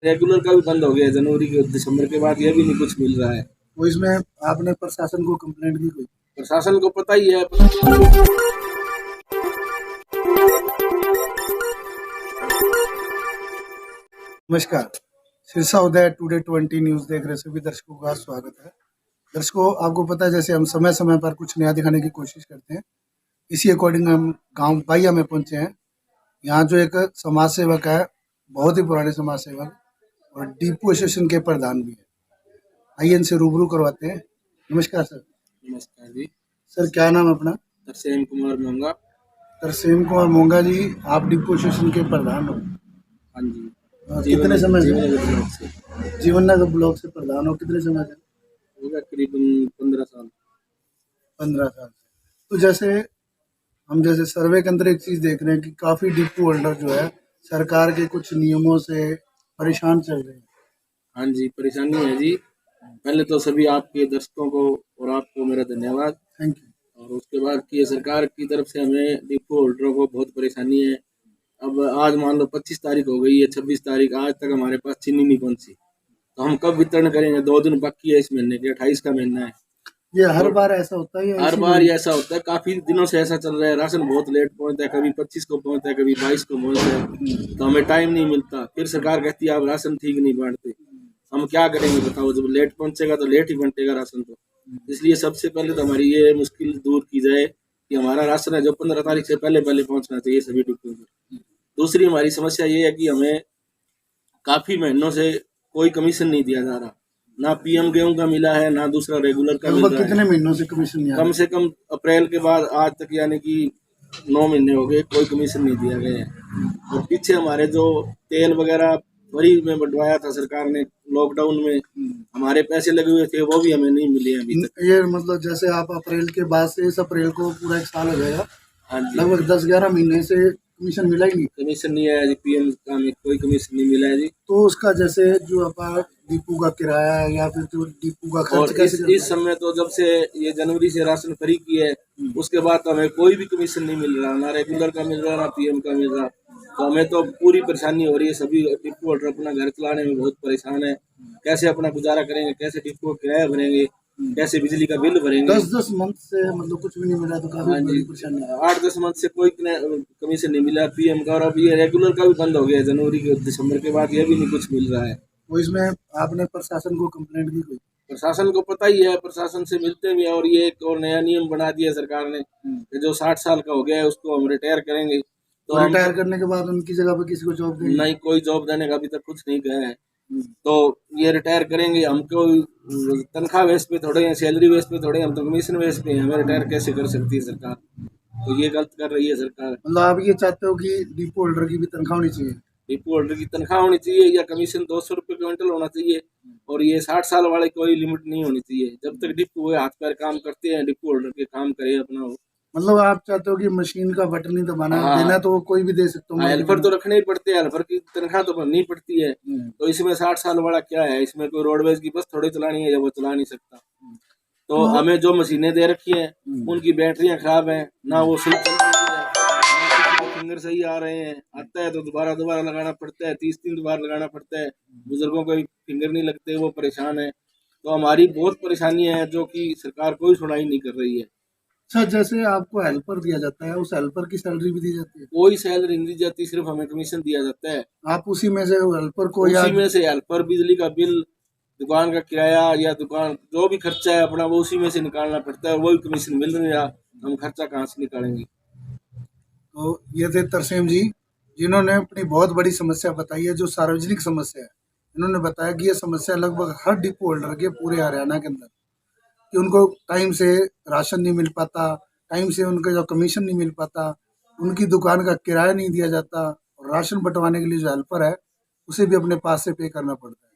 Regular का भी बंद हो गया है, जनवरी के दिसंबर के बाद ये भी नहीं कुछ मिल रहा है। तो इसमें आपने प्रशासन को कंप्लेंट की कोई? प्रशासन को पता ही है। नमस्कार, सिरसा उदय टुडे 20 न्यूज़ देख रहे सभी दर्शकों का स्वागत है। दर्शकों, आपको पता है जैसे हम समय-समय पर कुछ नया दिखाने की कोशिश करते हैं, इसी अकॉर्डिंग हम गाँव बाहिया में पहुँचे हैं। यहाँ जो एक समाज सेवक है, बहुत ही पुराने समाज सेवक और डिपो एसोसिएशन के प्रधान भी हैं। आइए इनसे रूबरू करवाते हैं। नमस्कार सर। नमस्कार जी। सर क्या नाम है अपना? तरसेम कुमार मोंगा। तरसेम कुमार मोंगा जी, आप डिपो एसोसिएशन के प्रधान हो। हाँ जी। कितने समय से? जीवननगर ब्लॉक से। जीवननगर ब्लॉक से प्रधान हो, कितने समय से? हो गया करीबन 15 साल। 15 साल से। तो जैसे हम जैसे सर्वे के अंदर एक चीज़ देख रहे हैं कि काफ़ी डिपो होल्डर जो है सरकार के कुछ नियमों से परेशान चल रहे हैं। हाँ जी, परेशानी है जी। पहले तो सभी आपके दर्शकों को और आपको मेरा धन्यवाद। Thank you. और उसके बाद की सरकार की तरफ से हमें डिपो होल्डरों को बहुत परेशानी है। अब आज मान लो 25 तारीख हो गई है, 26 तारीख आज तक हमारे पास चीनी नहीं पहुंची। तो हम कब वितरण करेंगे? 2 दिन बाकी है इस महीने के, 28 का महीना है। ये हर और बार ऐसा होता है या हर इसी बार में? ही ऐसा होता है, काफी दिनों से ऐसा चल रहा है। राशन बहुत लेट पहुंचता है, कभी 25 को पहुंचता है, कभी 22 को पहुंचता है, तो हमें टाइम नहीं मिलता। फिर सरकार कहती है आप राशन ठीक नहीं बांटते। हम क्या करेंगे बताओ? जब लेट पहुंचेगा तो लेट ही बंटेगा राशन। तो इसलिए सबसे पहले तो हमारी ये मुश्किल दूर की जाए कि हमारा राशन है जो 15 तारीख से पहले पहले पहुंचना चाहिए सभी डिपो पर। दूसरी हमारी समस्या ये है कि हमें काफी महीनों से कोई कमीशन नहीं दिया जा रहा। ना पीएम गेहूं का मिला है, ना दूसरा रेगुलर का मिल लगभग रहा कितने है। महीनों से कमीशन नहीं आ कम रहा? से कम अप्रैल के बाद आज तक यानी कि 9 महीने हो गए, कोई कमीशन नहीं दिया गया है। और पीछे हमारे जो तेल वगैरह फ्री में बंटवाया था सरकार ने लॉकडाउन में, हमारे पैसे लगे हुए थे, वो भी हमें नहीं मिले हैं अभी तक। ये मतलब जैसे आप अप्रैल के बाद से इस अप्रैल को पूरा एक साल हो जाएगा, हाँ जी। लगभग 10-11 महीने से कमीशन मिला ही नहीं। कमीशन नहीं आया जी, पीएम का में कोई कमीशन नहीं मिला है जी। तो उसका जैसे जो अपना डिपो का किराया है या फिर जो डिपो का खर्च और कैसे चलता इस समय तो जब से ये जनवरी से राशन फ्री की है, उसके बाद तो हमें कोई भी कमीशन नहीं मिल रहा, ना रेगुलर का मिल रहा, ना पीएम का मिल रहा। तो हमें तो पूरी परेशानी हो रही है। सभी डिपो होल्डर अपना घर चलाने में बहुत परेशान है। कैसे अपना गुजारा करेंगे, कैसे डिपो किराया भरेंगे, कैसे बिजली का बिल भरेंगे। 10-10 मंथ से मतलब कुछ भी नहीं मिला तो काफी हाँ जी, बड़ी परेशानी है। 8-10 मंथ से कोई कमीशन नहीं मिला पीएम का। और अब ये रेगुलर का भी बंद हो गया है, जनवरी के दिसंबर के बाद ये भी नहीं कुछ मिल रहा है। तो इसमें आपने प्रशासन को कंप्लेंट की कोई? प्रशासन को पता ही है, प्रशासन से मिलते भी हैं। और ये एक और नया नियम बना दिया सरकार ने कि जो 60 साल का हो गया है उसको हम रिटायर करेंगे। तो हम रिटायर करने के बाद उनकी जगह पे किसी को जॉब देंगे? नहीं, कोई जॉब देने का अभी तक कुछ नहीं कहा है। तो ये रिटायर करेंगे, हमको तनख्वाह बेस पे थोड़े हैं, सैलरी बेस पे थोड़े, हम तो कमीशन बेस पे हैं। हमें रिटायर कैसे कर सकती है सरकार? तो ये गलत कर रही है सरकार। मतलब आप ये चाहते हो कि डिपो होल्डर की भी तनख्वाह होनी चाहिए? डिपो होल्डर की तनख्वाह होनी चाहिए या कमीशन 200 रुपये क्विंटल होना चाहिए। और ये 60 साल वाले कोई लिमिट नहीं होनी चाहिए। जब तक डिपो हुए हाथ पैर काम करते हैं, डिपो होल्डर के काम करे अपना वो। मतलब आप चाहते हो कि मशीन का बटन नहीं दबाना है, हाँ, देना तो वो कोई भी दे सकता हाँ, हूँ हेल्पर तो रखने ही पड़ते हैं, हेल्पर की तनख्वाह तो भरनी पड़ती है। तो इसमें 60 साल वाला क्या है? इसमें कोई रोडवेज की बस थोड़ी चलानी है, जब वो चला नहीं सकता। तो हमें जो मशीनें दे रखी हैं उनकी बैटरियां खराब हैं, ना वो सही चल रही है, ना किसी के फिंगर सही आ रहे हैं। आता है तो दोबारा दोबारा लगाना पड़ता है, 30 बार लगाना पड़ता है। बुजुर्गों को फिंगर नहीं लगते, वो परेशान है। तो हमारी बहुत परेशानी है जो कि सरकार कोई सुनाई नहीं कर रही है। अच्छा, जैसे आपको हेल्पर दिया जाता है, उस हेल्पर की सैलरी भी दी जाती है? कोई सैलरी नहीं दी जाती, सिर्फ हमें कमीशन दिया जाता है। आप उसी में से हेल्पर को या उसी में से हेल्पर, बिजली का बिल, दुकान का किराया या दुकान जो भी खर्चा है अपना वो उसी में से निकालना पड़ता है। वही कमीशन मिल नहीं रहा, हम खर्चा कहाँ से निकालेंगे? तो ये थे तरसेम जी, जिन्होंने अपनी बहुत बड़ी समस्या बताई है, जो सार्वजनिक समस्या है। इन्होंने बताया कि ये समस्या लगभग हर डिपो होल्डर के पूरे हरियाणा के अंदर, कि उनको टाइम से राशन नहीं मिल पाता, टाइम से उनका जो कमीशन नहीं मिल पाता, उनकी दुकान का किराया नहीं दिया जाता और राशन बँटवाने के लिए जो हेल्पर है, उसे भी अपने पास से पे करना पड़ता है।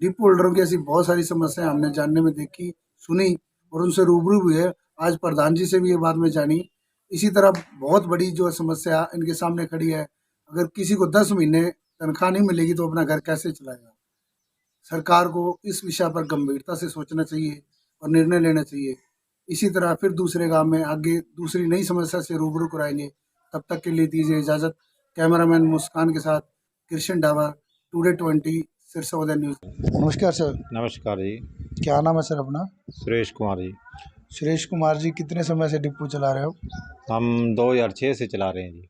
डिपो होल्डरों की ऐसी बहुत सारी समस्याएं हमने जानने में देखी, सुनी और उनसे रूबरू भी हुए। आज प्रधान जी से भी ये बात में जानी। इसी तरह बहुत बड़ी जो समस्या इनके सामने खड़ी है, अगर किसी को 10 महीने तनख्वाह नहीं मिलेगी तो अपना घर कैसे चलाएगा? सरकार को इस विषय पर गंभीरता से सोचना चाहिए और निर्णय लेना चाहिए। इसी तरह फिर दूसरे गांव में आगे दूसरी नई समस्या से रूबरू कराएंगे। तब तक के लिए दीजिए इजाज़त। कैमरामैन मुस्कान के साथ कृष्ण डावर, टुडे 20 सिरसा उदय न्यूज़। नमस्कार सर, नमस्कार जी। क्या नाम है सर अपना? सुरेश कुमार जी। सुरेश कुमार जी, कितने समय से डिपो चला रहे हो? हम 2006 से चला रहे हैं जी।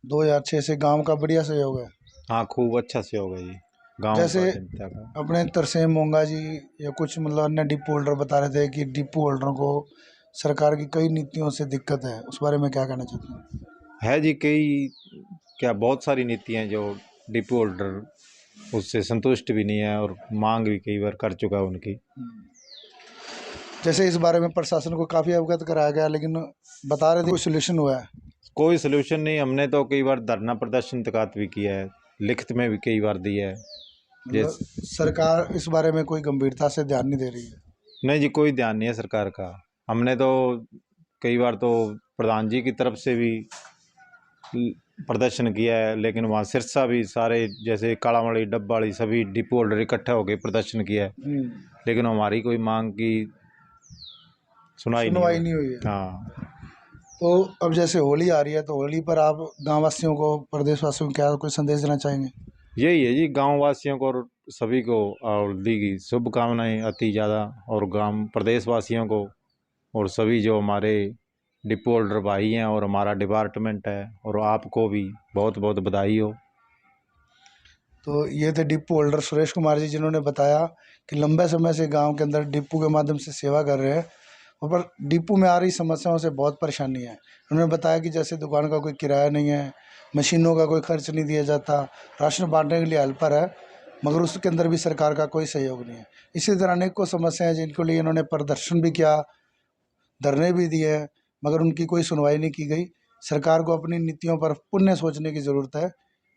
2006 से। गांव का बढ़िया सहयोग है। हाँ, खूब अच्छा सहयोग है जी गाँव जैसे का, जनता का। अपने तरसेम मोंगा जी या कुछ मतलब अन्य डिपो होल्डर बता रहे थे कि डिपो होल्डरों को सरकार की कई नीतियों से दिक्कत है, उस बारे में क्या कहना चाहते हैं? है जी, बहुत सारी नीतियाँ हैं जो डिपो होल्डर उससे संतुष्ट भी नहीं है और मांग भी कई बार कर चुका है उनकी। जैसे इस बारे में प्रशासन को काफ़ी अवगत कराया गया, लेकिन बता रहे थे कोई सोल्यूशन हुआ है? कोई सलूशन नहीं। हमने तो कई बार धरना प्रदर्शन तक भी किया है, लिखित में भी कई बार दिया है। मतलब सरकार इस बारे में कोई गंभीरता से ध्यान नहीं दे रही है? नहीं जी, कोई ध्यान नहीं है सरकार का। हमने तो कई बार तो प्रधान जी की तरफ से भी प्रदर्शन किया है, लेकिन वहाँ सिरसा भी सारे जैसे कालावाड़ी डब्बावाड़ी सभी डिपो होल्डर इकट्ठा होकर प्रदर्शन किया है, लेकिन हमारी कोई मांग की सुनवाई नहीं हुई है। हाँ। तो अब जैसे होली आ रही है, तो होली पर आप गाँव वासियों को, प्रदेशवासियों को क्या कोई संदेश देना चाहेंगे? यही है जी, गांव वासियों को और सभी को होली की शुभकामनाएं अति ज़्यादा, और गांव प्रदेशवासियों को और सभी जो हमारे डिपो होल्डर भाई हैं और हमारा डिपार्टमेंट है, और आपको भी बहुत बहुत बधाई हो। तो ये थे डिपो होल्डर सुरेश कुमार जी, जिन्होंने बताया कि लंबे समय से गांव के अंदर डिपो के माध्यम से सेवा कर रहे हैं, और पर डिपो में आ रही समस्याओं से बहुत परेशानी है। उन्होंने बताया कि जैसे दुकान का कोई किराया नहीं है, मशीनों का कोई खर्च नहीं दिया जाता, राशन बांटने के लिए हेल्पर है, मगर उसके अंदर भी सरकार का कोई सहयोग नहीं है। इसी तरह अनेकों समस्याएं जिनके लिए इन्होंने प्रदर्शन भी किया, धरने भी दिए, मगर उनकी कोई सुनवाई नहीं की गई। सरकार को अपनी नीतियों पर पुनः सोचने की ज़रूरत है।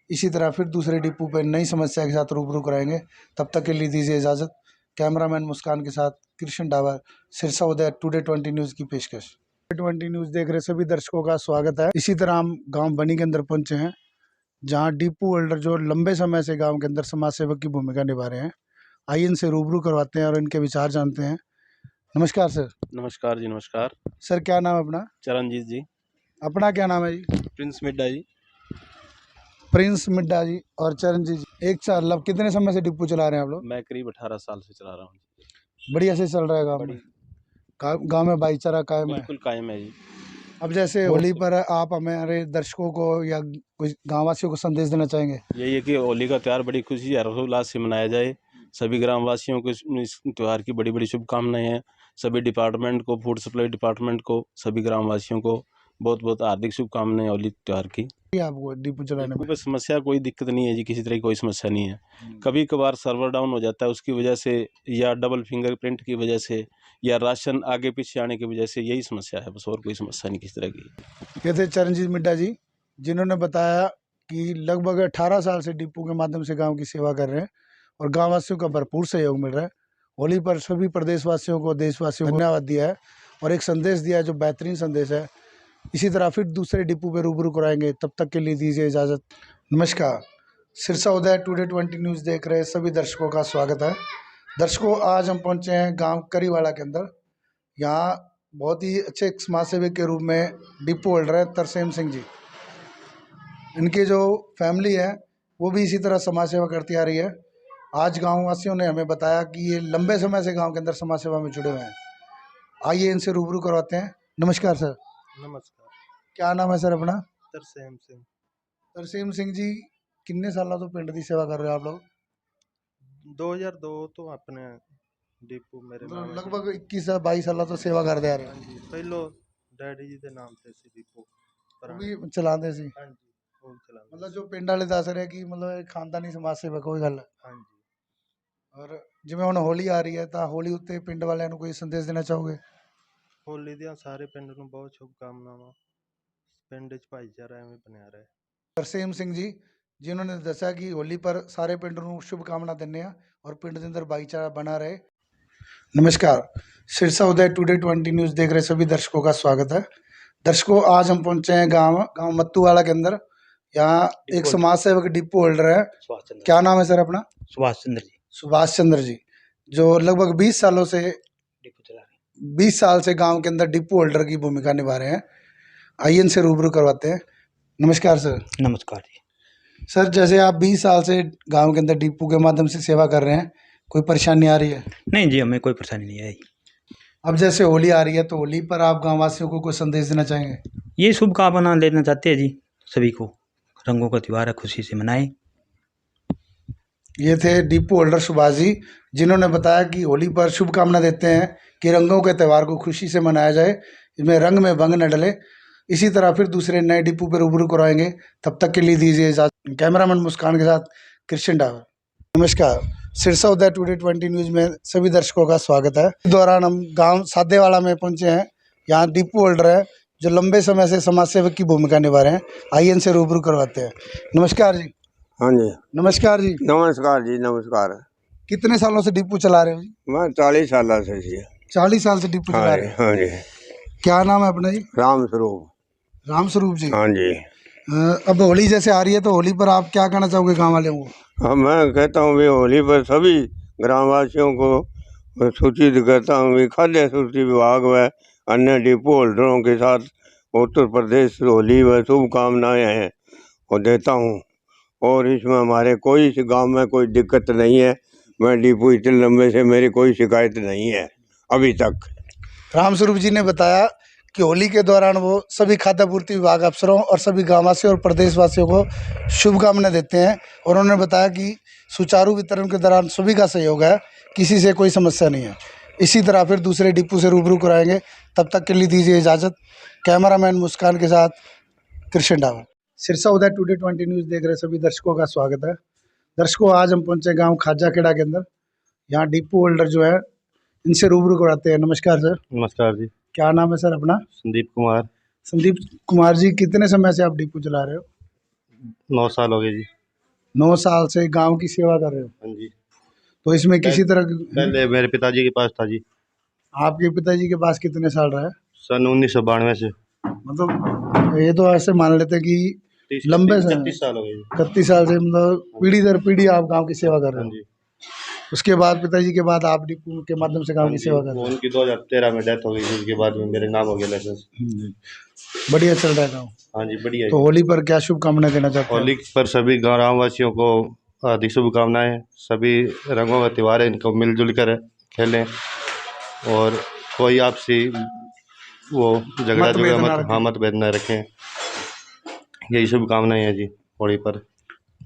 इसी तरह फिर दूसरे डिपो पर नई समस्या के साथ रूबरू कराएंगे। तब तक के लिए दीजिए इजाज़त। कैमरामैन मुस्कान के साथ कृष्ण डावर, सिरसा उदय टुडे 20 न्यूज़ की पेशकश। 20 न्यूज़ देख रहे सभी दर्शकों का स्वागत है। इसी तरह हम गांव बनी के अंदर पहुंचे हैं, जहां डिपो होल्डर जो लंबे समय से गांव के अंदर समाज सेवक की भूमिका निभा रहे हैं। आइए इनसे रूबरू करवाते हैं और इनके विचार जानते हैं। नमस्कार सर। नमस्कार जी, नमस्कार। सर, क्या नाम है अपना? चरणजीत जी। अपना क्या नाम है जी? प्रिंस मिड्डा जी। प्रिंस मिड्डा जी और चरणजीत जी। एक साल, अब कितने समय से डिपो चला रहे हैं आप लोग? मैं करीब 18 साल से चला रहा हूँ। बढ़िया से चल रहा है गाँव में? गाँव में भाईचारा कायम है? बिल्कुल कायम है जी। अब जैसे होली पर आप हमारे दर्शकों को या कुछ गाँव वासियों को संदेश देना चाहेंगे? यही है कि होली का त्यौहार बड़ी खुशी हर्षोल्लास से मनाया जाए। सभी ग्रामवासियों को इस त्यौहार की बड़ी बड़ी शुभकामनाएं हैं। सभी डिपार्टमेंट को, फूड सप्लाई डिपार्टमेंट को, सभी ग्रामवासियों को बहुत बहुत हार्दिक शुभकामनाएं होली त्यौहार की। आपको डिपो चलाने में कोई समस्या, कोई दिक्कत नहीं है जी, किसी तरह की कोई समस्या नहीं है। कभी कभार सर्वर डाउन हो जाता है, उसकी वजह से, या डबल फिंगरप्रिंट की वजह से, या राशन आगे पीछे आने की वजह से, यही समस्या है बस, और कोई समस्या नहीं किसी तरह की। ये थे चरणजीत मिड्डा जी, जिन्होंने बताया कि लगभग 18 साल से डिपो के माध्यम से गांव की सेवा कर रहे हैं और गाँव वासियों का भरपूर सहयोग मिल रहा है। होली पर सभी प्रदेशवासियों को, देशवासियों को धन्यवाद दिया है और एक संदेश दिया है जो बेहतरीन संदेश है। इसी तरह फिर दूसरे डिपो पे रूबरू कराएंगे। तब तक के लिए दीजिए इजाज़त। नमस्कार। सिरसा उदय टुडे 20 न्यूज़ देख रहे सभी दर्शकों का स्वागत है। दर्शकों, आज हम पहुंचे हैं गांव करीवाला के अंदर। यहाँ बहुत ही अच्छे समाज सेवक के रूप में डिपो होल्डर है तरसेम सिंह जी। इनकी जो फैमिली है वो भी इसी तरह समाज सेवा करती आ रही है। आज गाँव वासियों ने हमें बताया कि ये लंबे समय से गाँव के अंदर समाज सेवा में जुड़े हुए हैं। आइए इनसे रूबरू करवाते हैं। नमस्कार सर। नमस्कार। क्या नाम है सर अपना? तरसेम सिंह। तरसेम सिंह जी, किन्ने सालों तो पिंड की सेवा कर रहे हो आप लोग? 2002 तो अपने डिपो मेरे नाम है। लगभग 21 से 22 साल तो सेवा कर दे रहे हाँ जी, पहलो डैडी जी के नाम से सी डिपो हो चलाते सी। हाँ जी, वो चला। मतलब जो पिंड वाले दस रहे कि मतलब एक खानदानी समाज सेवा कोई गल। हाँ जी। और जिवें हुण होली आ रही है तो होली उत्ते पिंड वालियां नूं कोई संदेश देना चाहोगे? होली ਦੀਆਂ ਸਾਰੇ ਪਿੰਡ ਨੂੰ ਬਹੁਤ ਸ਼ੁਭਕਾਮਨਾਵਾਂ। ਪਿੰਡ 'ਚ ਭਾਈਚਾਰਾ ਐਵੇਂ ਬਣਿਆ ਰਹੇ। तरसेम सिंह जी, जिन्होंने दसा कि होली पर सारे पिंड नूं शुभकामना दिंदे आ और पिंड के अंदर भाईचारा बना रहे। नमस्कार। सिरसा उदय टुडे 20 न्यूज़ देख रहे सभी दर्शकों का स्वागत है। दर्शकों, आज हम पहुंचे हैं गांव मत्तूवाला के अंदर। यहाँ एक समाज सेवक डिपो होल्डर है। क्या नाम है सर अपना? सुभाष चंद्र जी। सुभाष चंद्र जी, जो लगभग 20 सालों से डिपो चला रहे हैं। 20 साल से गांव के अंदर डिपो होल्डर की भूमिका निभा रहे हैं। आइए इनसे रूबरू करवाते हैं। नमस्कार सर। नमस्कार जी। सर जैसे आप 20 साल से गांव के अंदर डिपो के माध्यम से सेवा कर रहे हैं, कोई परेशानी आ रही है? नहीं जी, हमें कोई परेशानी नहीं आई। अब जैसे होली आ रही है तो होली पर आप गांव वासियों को कोई संदेश देना चाहेंगे? ये शुभकामना देना चाहते हैं जी सभी को, रंगों का त्यौहार है, खुशी से मनाएं। ये थे डिपो होल्डर सुभाष जी, जिन्होंने बताया कि होली पर शुभकामना देते हैं कि रंगों के त्यौहार को खुशी से मनाया जाए, इसमें रंग में भंग न डले। इसी तरह फिर दूसरे नए डिपो पर रूबरू कराएंगे, तब तक के लिए दीजिए इजाजत। कैमरामैन मुस्कान के साथ कृष्ण डावर। नमस्कार, सिरसा उदय टुडे 20 न्यूज में सभी दर्शकों का स्वागत है। इस दौरान हम गांव सादेवाला में पहुंचे हैं। यहाँ डिपो होल्डर है जो लंबे समय से समाज सेवक की भूमिका निभा रहे हैं। आइए इनसे रूबरू करवाते हैं। नमस्कार जी। हाँ जी, नमस्कार जी। नमस्कार जी, नमस्कार। कितने सालों से डिपो चला रहे हो जी? मैं 40 साल से जी। 40 साल से डिपो चला हाँ रहे जी, हो। हाँ जी। क्या नाम है अपना जी? राम स्वरूप। राम स्वरूप जी। हाँ जी। अब होली जैसे आ रही है तो होली पर आप क्या कहना चाहोगे गांव वालों को? हाँ, मैं कहता हूँ भी होली पर सभी ग्रामवासियों को सूचित करता हूँ भी खाद्य आपूर्ति विभाग व अन्य डिपो होल्डरों के साथ उत्तर प्रदेश होली व शुभकामनाएँ हैं और देता हूँ। और इसमें हमारे कोई इस गांव में कोई दिक्कत नहीं है। मैं डिपो इतने लंबे से मेरी कोई शिकायत नहीं है अभी तक। राम स्वरूप जी ने बताया कि होली के दौरान वो सभी खाद्य आपूर्ति विभाग अफसरों और सभी गांववासियों और प्रदेशवासियों को शुभकामनाएं देते हैं। और उन्होंने बताया कि सुचारू वितरण के दौरान सभी का सहयोग है, किसी से कोई समस्या नहीं है। इसी तरह फिर दूसरे डिपो से रूबरू कराएंगे, तब तक के लिए दीजिए इजाज़त। कैमरामैन मुस्कान के साथ कृष्ण डावर। सिरसा उदय टुडे 20 न्यूज़ देख रहे सभी दर्शकों का स्वागत है। दर्शकों, आज हम पहुंचे गांव खाजाखेड़ा के अंदर। यहाँ डिपो होल्डर जो है इनसे रूबरू कराते हैं। नमस्कार सर। नमस्कार जी। क्या नाम है सर अपना? संदीप कुमार। संदीप कुमार जी, कितने समय से आप डिपो चला रहे हो? 9 साल हो गए जी। 9 साल से गांव की सेवा कर रहे हो। हाँ जी। तो इसमें किसी तरह पहले मेरे पिताजी के पास था जी। आपके पिताजी के पास कितने साल रहा है? सन 1992 से। मतलब ये तो ऐसे मान लेते हैं कि लंबे से 31 साल हो गए जी। 31 साल से, मतलब पीढ़ी दर पीढ़ी आप गांव की सेवा कर रहे हाँ हो। जी। उसके बाद पिताजी के बाद आप डिपो के माध्यम से गांव की सेवा कर रहे उनकी 2013 में डेथ हो गई थी, उसके बाद में मेरे नाम हो गया लाइसेंस। हो। बढ़िया चल रहा है गाँव। हाँ जी, बढ़िया तो है। होली पर क्या शुभकामनाएं देना चाहते होली हैं? पर सभी ग्रामवासियों को हार्दिक शुभकामनाएं। सभी रंगों का त्यौहार है, इनको मिलजुल कर खेलें और कोई आपसी वो झगड़ा मतभेद ना मत रखें। हाँ मतभेद न रखें। यही शुभकामनाएं हैं जी होली पर।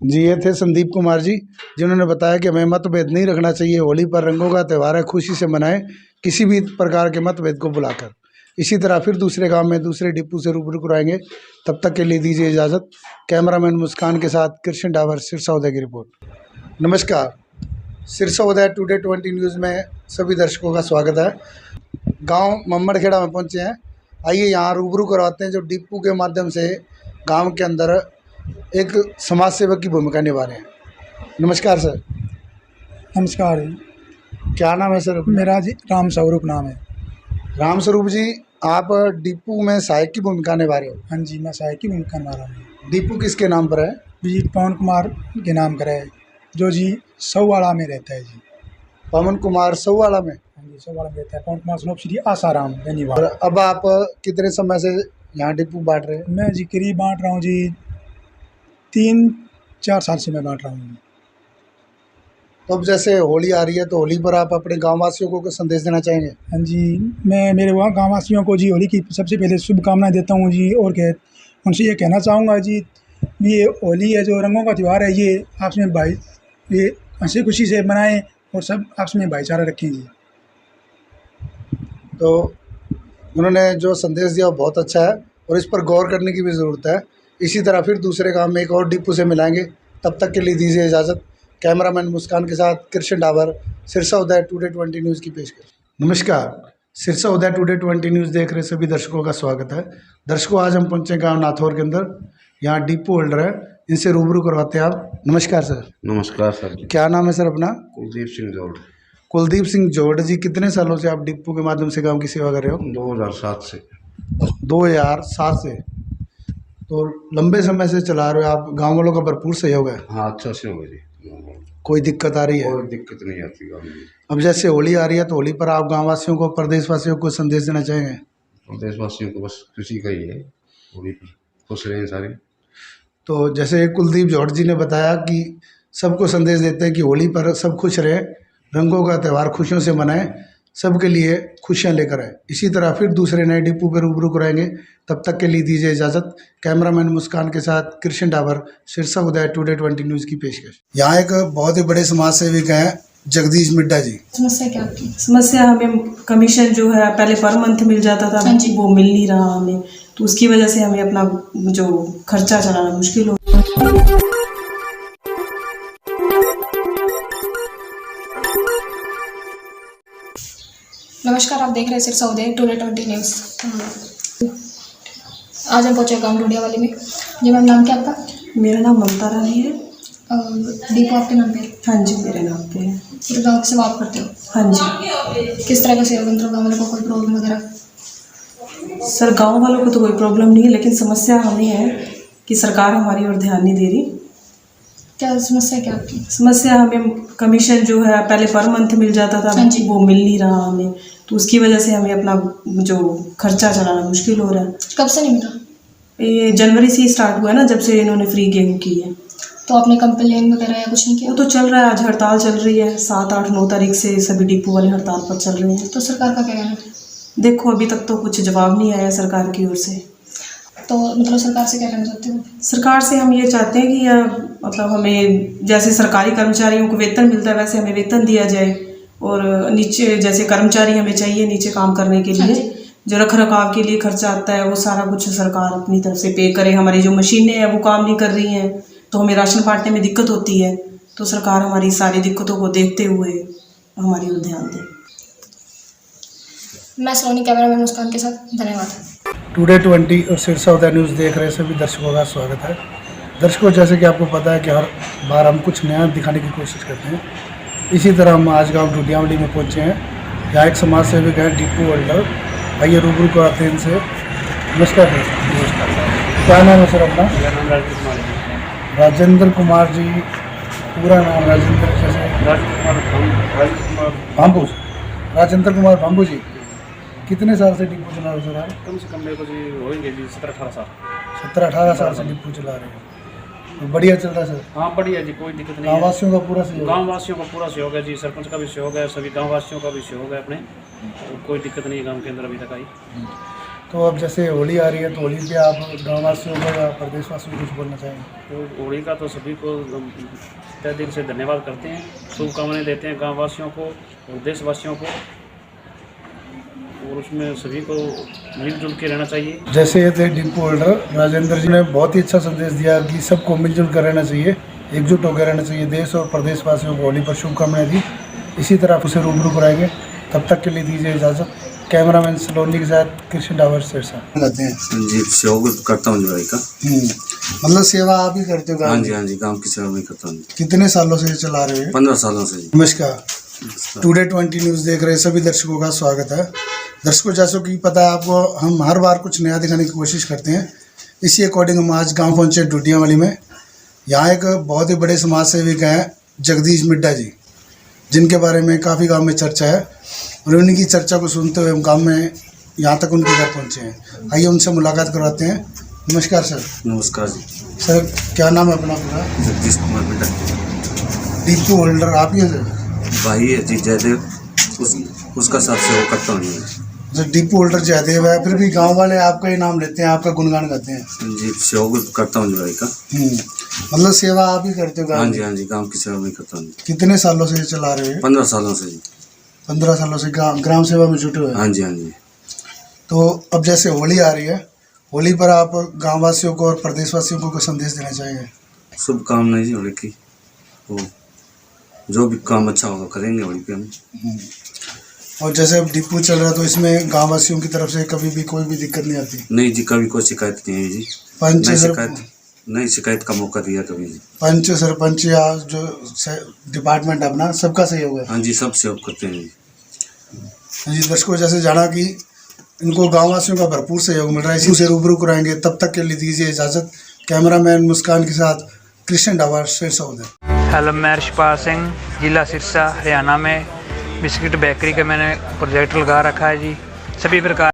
जी, ये थे संदीप कुमार जी, जिन्होंने बताया कि हमें मतभेद नहीं रखना चाहिए। होली पर रंगों का त्यौहार है, खुशी से मनाएं, किसी भी प्रकार के मतभेद को बुलाकर। इसी तरह फिर दूसरे गांव में दूसरे डिपो से रूबरू कराएंगे, तब तक के लिए दीजिए इजाज़त। कैमरामैन मुस्कान के साथ कृष्ण डावर, सिरसा उदय की रिपोर्ट। नमस्कार, सिरसा उदय टुडे 20 न्यूज़ में सभी दर्शकों का स्वागत है। गांव मम्मड़खेड़ा में पहुंचे हैं। आइए यहाँ रूबरू करवाते हैं जो डिपो के माध्यम से गांव के अंदर एक समाज सेवक की भूमिका निभा रहे हैं। नमस्कार सर। नमस्कार जी। क्या नाम है सर? मेरा जी राम स्वरूप नाम है। राम स्वरूप जी, आप डिपो में सहायक की भूमिका निभा रहे हो। हाँ जी, मैं सहायक की भूमिका निभा रहा हूँ। डिपो किसके नाम पर है? जी पवन कुमार के नाम पर है, जो जी सौवाड़ा में रहता है जी। पवन कुमार सौवाड़ा में? हाँ जी, सौवाड़ा में रहता है। पवन कुमार स्नोप श्री आसाराम और बेनीवाल। अब आप कितने समय से यहाँ डिपो बांट रहे हैं? मैं जी करीब बांट रहा हूँ जी, 3-4 साल से मैं बांट रहा हूँ। तो अब जैसे होली आ रही है तो होली पर आप अपने गाँव वासियों को कुछ संदेश देना चाहेंगे? हाँ जी, मैं मेरे वहाँ गाँव वासियों को जी होली की सबसे पहले शुभकामनाएं देता हूँ जी। और उनसे ये कहना चाहूँगा जी, ये होली है जो रंगों का त्यौहार है, ये आपस में ये हंसी खुशी से मनाएं और सब आपस में भाईचारा रखें जी। तो उन्होंने जो संदेश दिया वो बहुत अच्छा है और इस पर गौर करने की भी ज़रूरत है। इसी तरह फिर दूसरे गांव में एक और डिपो से मिलाएंगे, तब तक के लिए दीजिए इजाज़त। कैमरामैन मुस्कान के साथ कृष्ण डावर, सिरसा उदय टुडे 20 न्यूज़ की पेशकश। नमस्कार, सिरसा उदय टुडे 20 न्यूज़ देख रहे सभी दर्शकों का स्वागत है। दर्शकों, आज हम पहुँचे गाँव नाथौर के अंदर। यहाँ डिपो होल्डर है, इनसे रूबरू करवाते हैं आप। नमस्कार सर। नमस्कार सर। क्या नाम है सर अपना? कुलदीप सिंह जोड़। कुलदीप सिंह जोड़ जी, कितने सालों से आप डिपो के माध्यम से गांव की सेवा कर रहे हो? 2007 से। 2007 से, तो लंबे समय से चला रहे हो आप। गांव वालों का भरपूर सहयोग है? हाँ, अच्छा से हो जी। कोई दिक्कत आ रही है? कोई दिक्कत नहीं आती गाँव में। अब जैसे होली आ रही है तो होली पर आप गाँव वासियों को, प्रदेशवासियों को संदेश देना चाहेंगे? प्रदेशवासियों को बस खुशी का ही है, होली पर खुश रहें सारे। तो जैसे कुलदीप जौहर जी ने बताया कि सबको संदेश देते हैं कि होली पर सब खुश रहे, रंगों का त्यौहार खुशियों से मनाएं, सबके लिए खुशियां लेकर आए। इसी तरह फिर दूसरे नए डिपो पर रूबरू कराएंगे। तब तक के लिए दीजिए इजाज़त। कैमरामैन मुस्कान के साथ कृष्ण डाबर, सिरसा उदय, टुडे 20 न्यूज़ की पेशकश। यहाँ एक बहुत ही बड़े समाज सेविक हैं जगदीश मिड्डा जी। समस्या क्या आपकी? समस्या हमें कमीशन जो है पहले पर मंथ मिल जाता था, वो मिल नहीं रहा हमें, तो उसकी वजह से हमें अपना जो खर्चा चलाना मुश्किल हो। नमस्कार, आप देख रहे हैं सिरसा उदय, टुडे 20 न्यूज़। आज हम पहुंचे गाँव ढूंढिया वाले में। जी मैम, नाम क्या आपका? मेरा नाम ममता रानी है। डिपो आपके नाम पे है? हाँ जी, मेरे नाम पे है। पूरे गाँव की सेवा आप करते हो? हाँ जी। किस तरह का सेवा केंद्र, गाँव वालों को कोई प्रॉब्लम वगैरह? सर, गांव वालों को तो कोई प्रॉब्लम नहीं है, लेकिन समस्या हमें है कि सरकार हमारी ओर ध्यान नहीं दे रही। क्या समस्या क्या आपकी? समस्या हमें कमीशन जो है पहले पर मंथ मिल जाता था, वो मिल नहीं रहा हमें, तो उसकी वजह से हमें अपना जो खर्चा चलाना मुश्किल हो रहा है। कब से नहीं मिला? ये जनवरी से ही स्टार्ट हुआ है ना, जब से इन्होंने फ्री गेहूँ की है। तो आपने कंप्लेन वगैरह या कुछ नहीं किया? वो तो चल रहा है, आज हड़ताल चल रही है, 7, 8, 9 तारीख से सभी डिपो वाले हड़ताल पर चल रहे हैं। तो सरकार का क्या कहना है? देखो, अभी तक तो कुछ जवाब नहीं आया सरकार की ओर से। तो मतलब सरकार से क्या कहना चाहते हो? सरकार से हम ये चाहते हैं कि मतलब हमें जैसे सरकारी कर्मचारियों को वेतन मिलता है वैसे हमें वेतन दिया जाए, और नीचे जैसे कर्मचारी हमें चाहिए नीचे काम करने के लिए, जो रख रखाव के लिए खर्चा आता है वो सारा कुछ सरकार अपनी तरफ से पे करे। हमारी जो मशीनें हैं वो काम नहीं कर रही हैं, तो हमें राशन बांटने में दिक्कत होती है, तो सरकार हमारी सारी दिक्कतों को देखते हुए हमारी ओर ध्यान दे। मैं सलोनी, कैमरामैन मुस्कान के साथ, धन्यवाद। टुडे 20 और सिरसा उदय न्यूज़ देख रहे सभी दर्शकों का स्वागत है। दर्शकों, जैसे कि आपको पता है कि हर बार हम कुछ नया दिखाने की कोशिश करते हैं, इसी तरह हम आज गाँव ढूंढियावली में पहुँचे हैं। यहाँ एक समाज सेविक है डिपो होल्डर, आइए रूबरू कराते हैं इनसे। नमस्कार सर। क्या नाम है सर अपना? मेरा नाम राजेंद्र कुमार जी। राजेंद्र कुमार जी, पूरा नाम? राजेंद्र जैसे भाम्बू। राजेंद्र कुमार भाम्बू जी, कितने साल से डिपो चला रहे हैं? कम से कम मेरे को जी होंगे जी 17-18 साल। 17-18 साल से डिपो चला रहे हैं, तो बढ़िया चल रहा है सर? हाँ, बढ़िया जी, कोई दिक्कत नहीं। गाँव वासियों का पूरा सहयोग? गाँव वासियों का पूरा सहयोग है जी, सरपंच का भी सहयोग है, सभी गाँव वासियों का भी सहयोग है अपने, तो कोई दिक्कत नहीं है गाँव के अंदर अभी तक आई। तो अब जैसे होली आ रही है, तो होली पे आप गाँव वासियों को या प्रदेशवासियों को कुछ बोलना चाहेंगे? तो होली का तो सभी को तहे दिल से धन्यवाद करते हैं, शुभकामनाएं देते हैं गाँव वासियों को और देशवासियों को, और उसमें सभी को मिलजुल के रहना चाहिए। जैसे ये थे डिपो होल्डर राजेंद्र जी ने बहुत ही अच्छा संदेश दिया कि सबको मिलजुल कर रहना चाहिए, एकजुट होकर रहना चाहिए। देश और प्रदेशवासियों को होली पर शुभकामनाएं दी। इसी तरह उसे रूबरू कराएंगे। तब तक के लिए दीजिए इजाज़त। कैमरामैन सलोनी के साथ कृष्ण डावर, सिरसा। करते हैं जी, सहयोग करता हूँ भाई का। मतलब सेवा आप ही करते हो? हाँ जी, हाँ जी, गाँव की सेवा में करता हूँ। कितने सालों से चला रहे हैं? 15 सालों से। नमस्कार, टुडे 20 न्यूज़ देख रहे सभी दर्शकों का स्वागत है। दर्शकों, जैसे कि पता है आपको, हम हर बार कुछ नया दिखाने की कोशिश करते हैं। इसी अकॉर्डिंग हम आज गांव पहुंचे ढूंढियावली में। यहाँ एक बहुत ही बड़े समाज सेविक हैं जगदीश मिड्डा जी, जिनके बारे में काफ़ी गांव में चर्चा है, और उन्हीं की चर्चा को सुनते हुए हम गांव में यहाँ तक उनके घर पहुँचे हैं। आइए उनसे मुलाकात करवाते हैं। नमस्कार सर। नमस्कार जी। सर, क्या नाम है अपना पूरा? जगदीश कुमार मिड्डा। डिपो होल्डर आप ही हैं सर? भाई है जी जयदेव, उसका साथ सहयोग करता हूँ। जब डिपो होल्डर जयदेव है, फिर भी गांव वाले आपका ही नाम लेते हैं, आपका गुणगान गाते हैं। जी, सहयोग करता हूँ भाई का। मतलब सेवा आप ही करते हो? हाँ जी, हाँ जी, गांव की सेवा में करता हूँ। कितने सालों से चला रहे हैं? 15 सालों से जी। 15 सालों से ग्राम सेवा में जुटे हुए? हाँ जी, हाँ जी। तो अब जैसे होली आ रही है, होली पर आप गाँव वासियों को और प्रदेशवासियों को संदेश देना चाहेंगे? शुभकामनाएं जी होली की, वो जो भी काम अच्छा होगा करेंगे होली पे हम। और जैसे अब डिपो चल रहा है, तो इसमें गाँव वासियों की तरफ से कभी भी कोई भी दिक्कत नहीं आती? नहीं जी, कभी कोई शिकायत नहीं है जी। नहीं शिकायत का मौका दिया कभी जी। पंच, सरपंच या जो डिपार्टमेंट अपना, सबका सहयोग है? हाँ जी, सब सहयोग करते हैं जी। दर्शकों, जैसे जाना कि इनको गाँव वासियों का भरपूर सहयोग मिल रहा है, इसी से रूबरू कराएंगे। तब तक के लिए दीजिए इजाज़त। कैमरामैन मुस्कान के साथ कृष्ण डावर, सिरसा उदय। हेलो, मैं रिशपाल सिंह, जिला सिरसा, हरियाणा में बिस्किट बेकरी का मैंने प्रोजेक्ट लगा रखा है जी। सभी प्रकार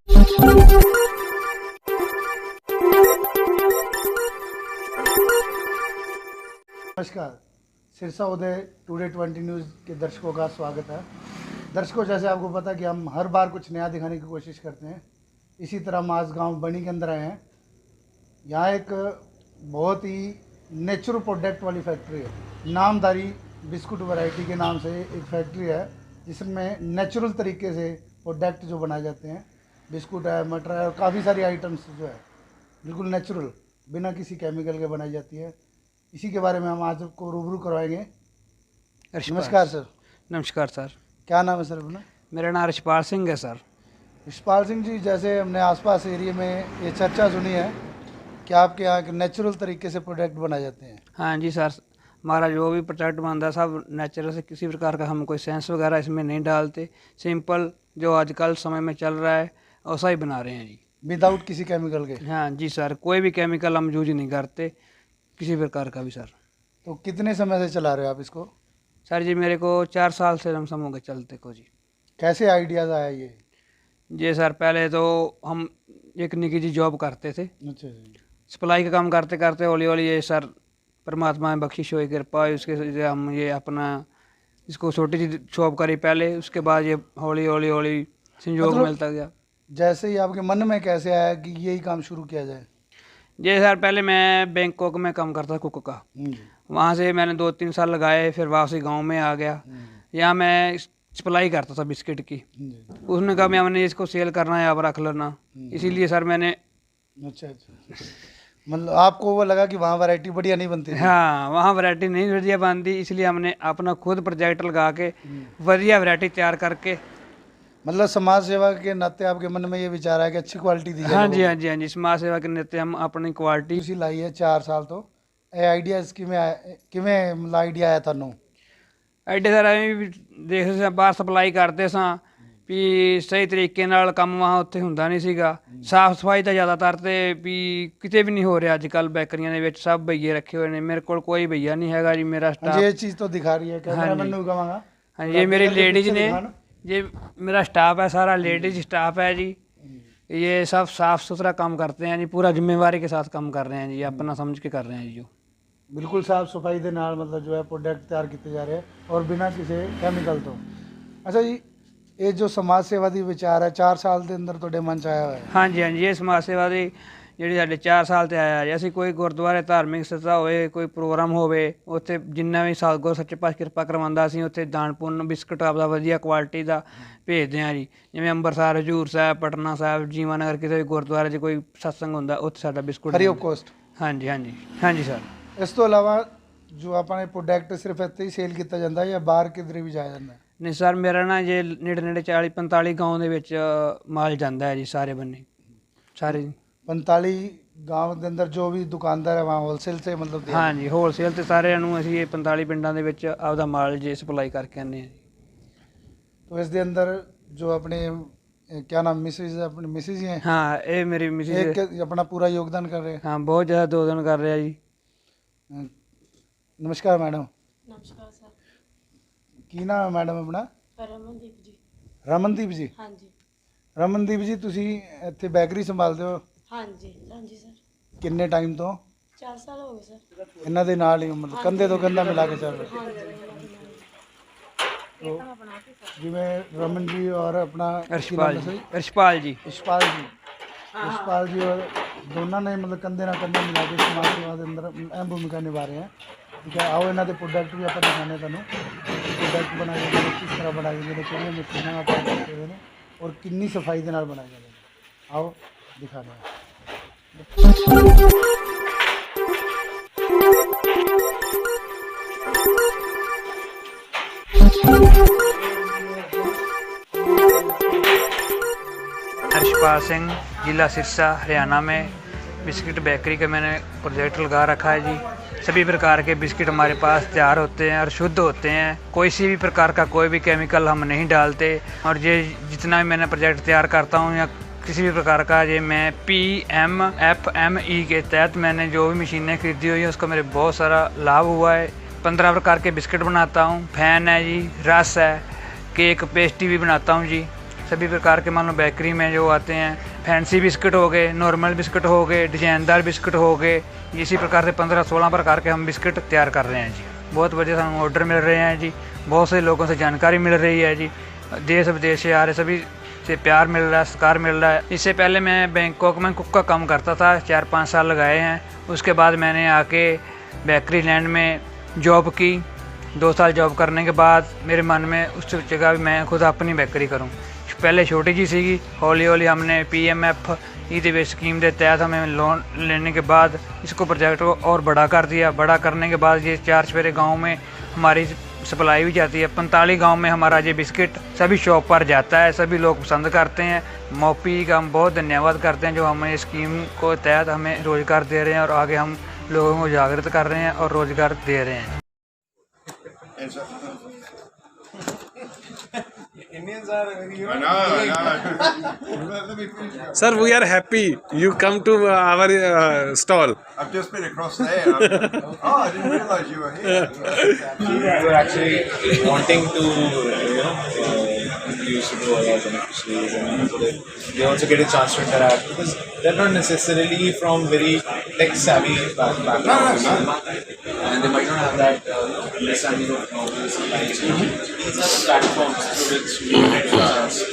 नमस्कार, सिरसा उदय टुडे 20 न्यूज़ के दर्शकों का स्वागत है। दर्शकों, जैसे आपको पता कि हम हर बार कुछ नया दिखाने की कोशिश करते हैं, इसी तरह हम आज गाँव बनी के अंदर आए हैं। यहाँ एक बहुत ही नेचुरल प्रोडक्ट वाली फैक्ट्री है। नामधारी बिस्कुट वैरायटी के नाम से एक फैक्ट्री है जिसमें नेचुरल तरीके से प्रोडक्ट जो बनाए जाते हैं, बिस्कुट है, मटर है और काफ़ी सारी आइटम्स जो है बिल्कुल नेचुरल बिना किसी केमिकल के बनाई जाती है। इसी के बारे में हम आज आपको रूबरू करवाएंगे। नमस्कार सर। नमस्कार सर। क्या नाम है सर अपना? मेरा नाम रिशपाल सिंह है सर। रिशपाल सिंह जी, जैसे हमने आसपास एरिया में ये चर्चा सुनी है कि आपके यहाँ नेचुरल तरीके से प्रोडक्ट बनाए जाते हैं। हाँ जी सर, हमारा जो भी प्रोडक्ट बनता है सब नेचुरल से, किसी प्रकार का हम कोई सेंस वगैरह इसमें नहीं डालते। सिंपल जो आजकल समय में चल रहा है वैसा ही बना रहे हैं जी, विदाउट किसी केमिकल के। हाँ जी सर, कोई भी केमिकल हम यूज नहीं करते किसी प्रकार का भी सर। तो कितने समय से चला रहे हो आप इसको? सर जी मेरे को 4 साल से हम समूह के चलते को जी। कैसे आइडियाज़ आया ये? जी सर, पहले तो हम एक निकी जी जॉब करते थे। अच्छा जी। सप्लाई का काम करते करते हौली हौली ये सर परमात्मा में बख्शिश हुई, कृपा हुई, उसके से हम ये अपना इसको छोटी सी शॉप करी पहले, उसके बाद ये हौली हौली हौली संयोग मिलता गया। जैसे ही आपके मन में कैसे आया कि यही काम शुरू किया जाए? जी सर, पहले मैं बैंकॉक में काम करता था कुक का, वहाँ से मैंने 2-3 साल लगाए, फिर वापसी गांव में आ गया। यहाँ मैं सप्लाई करता था बिस्किट की। उसने कहा मैंने इसको सेल करना है, आप रख लेना, इसीलिए सर मैंने। अच्छा, मतलब आपको वो लगा कि वहाँ वैरायटी बढ़िया नहीं बनती? हाँ, वहाँ वैरायटी नहीं बढ़िया बनती, इसलिए हमने अपना खुद प्रोजेक्ट लगा के बढ़िया वैरायटी तैयार करके। मतलब समाज सेवा के नाते आपके मन में ये विचार है कि अच्छी क्वालिटी दी जाए? हाँ जी, हाँ जी, हाँ जी, समाज सेवा के नाते हम अपनी क्वालिटी ਤੁਸੀਂ ਲਾਈ है 4 साल तो ਇਹ ਆਈਡੀਆਜ਼ ਕਿਵੇਂ ਮਤਲਬ ਆਈਡੀਆ ਆਇਆ ਤੁਹਾਨੂੰ? ਆਈਡੀਆ ਸਰ ਐਵੇਂ ਵੀ ਦੇਖਦੇ ਸਾਂ, ਬਾਹਰ ਸਪਲਾਈ ਕਰਦੇ ਸਾਂ ਵੀ ਸਹੀ ਤਰੀਕੇ ਨਾਲ ਕੰਮ ਵਹਾਂ ਉੱਥੇ ਹੁੰਦਾ ਨਹੀਂ ਸੀਗਾ। ਸਾਫ ਸਫਾਈ ਤਾਂ ਜ਼ਿਆਦਾਤਰ ਤੇ ਵੀ ਕਿਤੇ ਵੀ ਨਹੀਂ ਹੋ ਰਿਹਾ ਅੱਜ ਕੱਲ੍ਹ ਬੈਕਰੀਆਂ ਦੇ ਵਿੱਚ, ਸਭ ਭਈਏ ਰੱਖੇ ਹੋਏ ਨੇ। ਮੇਰੇ ਕੋਲ ਕੋਈ ਭਈਆ ਨਹੀਂ ਹੈਗਾ ਜੀ। ਮੇਰਾ ਸਟਾਫ ये चीज़ तो दिखा रही है, कैमरामैन ਨੂੰ ਕਹਾਂਗਾ। हाँ जी, ये मेरी लेडीज़ ने, ये मेरा स्टाफ है सारा लेडीज स्टाफ है जी। ये सब साफ़ सुथरा काम करते हैं जी, पूरा जिम्मेवारी के साथ काम कर रहे हैं जी, अपना समझ के कर रहे हैं जी। जो बिल्कुल साफ सफाई के नाल मतलब जो है प्रोडक्ट तैयार किए जा रहे हैं और बिना किसी केमिकल तो। अच्छा जी, ये जो समाज सेवा की विचार है 4 साल के अंदर ਤੁਹਾਡੇ ਮਨ ਚ ਆਇਆ ਹੋਇਆ ਹੈ? हाँ जी, हाँ जी, ये समाज सेवा की ਜਿਹੜੀ ਸਾਡੇ 4 ਸਾਲ ਤੇ ਆਇਆ ਜੀ। ਅਸੀਂ ਕੋਈ ਗੁਰਦੁਆਰੇ ਧਾਰਮਿਕ ਸੰਸਥਾ ਹੋਵੇ, ਕੋਈ ਪ੍ਰੋਗਰਾਮ ਹੋਵੇ, ਉੱਥੇ ਜਿੰਨਾ ਵੀ ਸਤਿਗੁਰ ਸੱਚੇ ਪਾਤਸ਼ਾਹ ਕਿਰਪਾ ਕਰਵਾਉਂਦਾ, ਅਸੀਂ ਉੱਥੇ ਦਾਨ ਪੁੰਨ ਬਿਸਕੁਟ ਆਪਦਾ ਵਧੀਆ ਕੁਆਲਿਟੀ ਦਾ ਭੇਜਦੇ ਹਾਂ ਜੀ। ਜਿਵੇਂ ਅੰਮ੍ਰਿਤਸਰ, ਹਜ਼ੂਰ ਸਾਹਿਬ, ਪਟਨਾ ਸਾਹਿਬ, ਜੀਵਾਨਗਰ, ਕਿਸੇ ਵੀ ਗੁਰਦੁਆਰੇ 'ਚ ਕੋਈ ਸਤਸੰਗ ਹੁੰਦਾ, ਉੱਥੇ ਸਾਡਾ ਬਿਸਕੁਟ ਫਰੀ ਆਫ ਕੋਸਟ। ਹਾਂਜੀ ਹਾਂਜੀ ਹਾਂਜੀ ਸਰ। ਇਸ ਤੋਂ ਇਲਾਵਾ ਜੋ ਆਪਣੇ ਪ੍ਰੋਡਕਟ ਸਿਰਫ ਇੱਥੇ ਹੀ ਸੇਲ ਕੀਤਾ ਜਾਂਦਾ ਜਾਂ ਬਾਹਰ ਕਿਧਰੇ ਵੀ ਜਾਇਆ ਜਾਂਦਾ? ਨਹੀਂ ਸਰ, ਮੇਰਾ ਨਾ ਜੇ ਨੇੜੇ 40-45 ਗਾਉਂ ਦੇ ਵਿੱਚ ਮਾਲ ਜਾਂਦਾ ਹੈ ਜੀ, ਸਾਰੇ ਬੰਨੇ ਸਾਰੇ 45 गांव के अंदर जो भी दुकानदार है वहाँ होलसेल से मतलब? हाँ जी, होलसेल से सारे ਅਸੀਂ ਇਹ 45 ਪਿੰਡਾਂ ਦੇ ਵਿੱਚ ਆਪਦਾ ਮਾਲ ਜੇ ਸਪਲਾਈ ਕਰਕੇ ਆਉਂਦੇ ਹਾਂ ਜੀ। तो इसके अंदर जो अपने क्या नाम मिसेज अपनी मिसेज ही हैं? हाँ, ये मेरी मिसेज अपना पूरा योगदान कर रहे हैं। हाँ, बहुत ज़्यादा योगदान कर रहे हैं जी। नमस्कार मैडम। नमस्कार सर। की नाम है मैडम अपना? रमनदीप जी। रमनदीप जी? हाँ जी। रमनदीप जी, तुसी ਇੱਥੇ ਬੈਕਰੀ ਸੰਭਾਲਦੇ ਹੋ? हाँ जी, हाँ जी सर। ਕਿੰਨੇ ਟਾਈਮ ਤੋਂ? 4 साल हो गए सर। ਇਹਨਾਂ ਦੇ ਨਾਲ ਹੀ ਮਤਲਬ ਕੰਧੇ ਤੋਂ ਕੰਧਾ ਮਿਲਾ ਕੇ ਚੱਲ ਰਹੇ? तो जिमें रमन जी और अपना रिशपाल जी। रिशपाल जी और दोनों ने मतलब कंधे ना कंधे मिला के समाज सेवा के अंदर अहम भूमिका निभा रहे हैं। ठीक है, आओ इन्हों के प्रोडक्ट भी आप दिखाने तुहानूं प्रोडक्ट बनाए गए किस तरह बनाए गए, किहड़ियां मशीनां आप करते हुए और कितनी सफाई के नाल बनाए गए। आओ दिखाने हैं। रिशपाल सिंह, जिला सिरसा, हरियाणा में बिस्किट बेकरी का मैंने प्रोजेक्ट लगा रखा है जी। सभी प्रकार के बिस्किट हमारे पास तैयार होते हैं और शुद्ध होते हैं, कोई सी भी प्रकार का कोई भी केमिकल हम नहीं डालते। और ये जितना भी मैंने प्रोजेक्ट तैयार करता हूँ या किसी भी प्रकार का, ये मैं PMFME के तहत मैंने जो भी मशीनें खरीदी हुई है उसका मेरे बहुत सारा लाभ हुआ है। 15 प्रकार के बिस्किट बनाता हूँ, फैन है जी, रस है, केक पेस्ट्री भी बनाता हूँ जी। सभी प्रकार के मान लो बेकरी में जो आते हैं फैंसी बिस्किट हो गए, नॉर्मल बिस्किट हो गए, डिजाइनदार बिस्किट हो गए। इसी प्रकार से 15-16 प्रकार के हम बिस्किट तैयार कर रहे हैं जी। बहुत वजह से हम ऑर्डर मिल रहे हैं जी, बहुत से लोगों से जानकारी मिल रही है जी, देश विदेश से आ रहे सभी से प्यार मिल रहा है, सत्कार मिल रहा है। इससे पहले मैं बैंकॉक में कुक का काम करता था, 4-5 साल लगाए हैं। उसके बाद मैंने आके बेकरी लैंड में जॉब की। 2 साल जॉब करने के बाद मेरे मन में उस जगह मैं खुद अपनी बेकरी करूं। पहले छोटी जी सी, हौली हौली हमने PMF ई-वे स्कीम के तहत हमें लोन लेने के बाद इसको प्रोजेक्ट को और बड़ा कर दिया। बड़ा करने के बाद ये 4 चफेरे गाँव में हमारी सप्लाई भी जाती है। 45 गांव में हमारा ये बिस्किट सभी शॉप पर जाता है, सभी लोग पसंद करते हैं। मोपी का हम बहुत धन्यवाद करते हैं जो हमें स्कीम को तहत हमें रोज़गार दे रहे हैं और आगे हम लोगों को जागृत कर रहे हैं और रोज़गार दे रहे हैं। Sir, we are happy you come to our stall. I've just been across there. I didn't realise you were here. We were actually wanting to, introduce it to all our beneficiaries, and so that they also get a chance to interact, because they're not necessarily from very tech-savvy backgrounds, and they might not have that understanding of how the supply chain. These are the platforms through which we get a chance to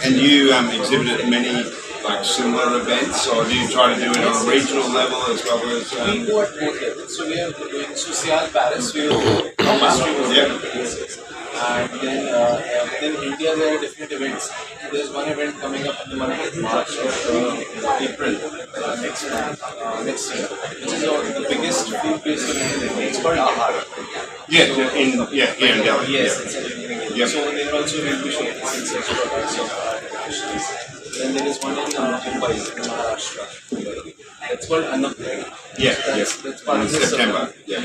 And you exhibit at many like similar events, or do you try to do it on a regional level as well as? We go at both levels. So we are doing Social Paris. We will places. And then within India there are different events. There's one event coming up in the month of March or April next year, which is the biggest food-based event in India. It's called Ahar. Yeah, here in Delhi. Yes, exactly. So there also will be showcasing such products of fisheries. Then there is one in Mumbai, in Maharashtra. That's called Annapurna. That's part of September. Yeah.